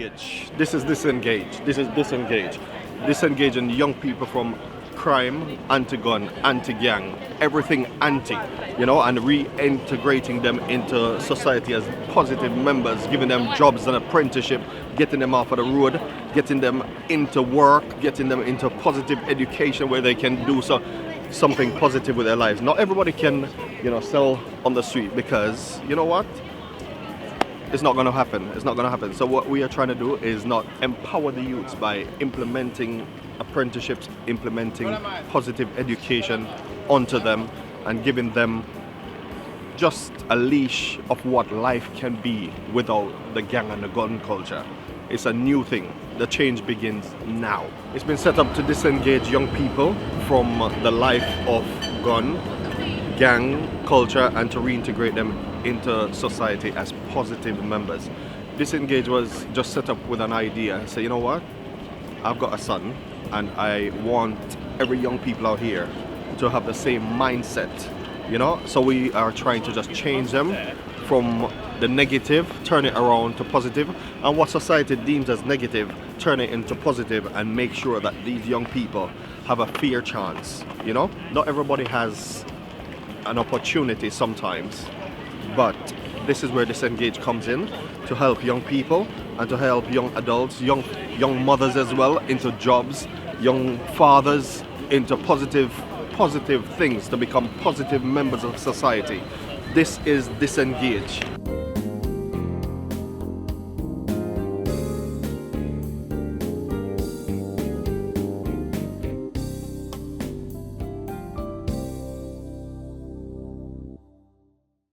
Dis-engage. This is disengage. This is disengage. Disengaging young people from crime, anti-gun, anti-gang, everything anti, and reintegrating them into society as positive members, giving them jobs and apprenticeship, getting them off of the road, getting them into work, getting them into positive education where they can do something positive with their lives. Not everybody can, sell on the street because, you know what? It's not going to happen. It's not going to happen. So what we are trying to do is not empower the youths by implementing apprenticeships, implementing positive education onto them and giving them just a leash of what life can be without the gang and the gun culture. It's a new thing. The change begins now. It's been set up to disengage young people from the life of gun, gang culture and to reintegrate them into society as positive members. Disengage was just set up with an idea. Say, you know what? I've got a son and I want every young people out here to have the same mindset, So we are trying to just change them from the negative, turn it around to positive, and what society deems as negative, turn it into positive and make sure that these young people have a fair chance, Not everybody has an opportunity sometimes, but this is where Disengage comes in to help young people and to help young adults, young mothers as well into jobs, young fathers into positive things to become positive members of society. This is Disengage.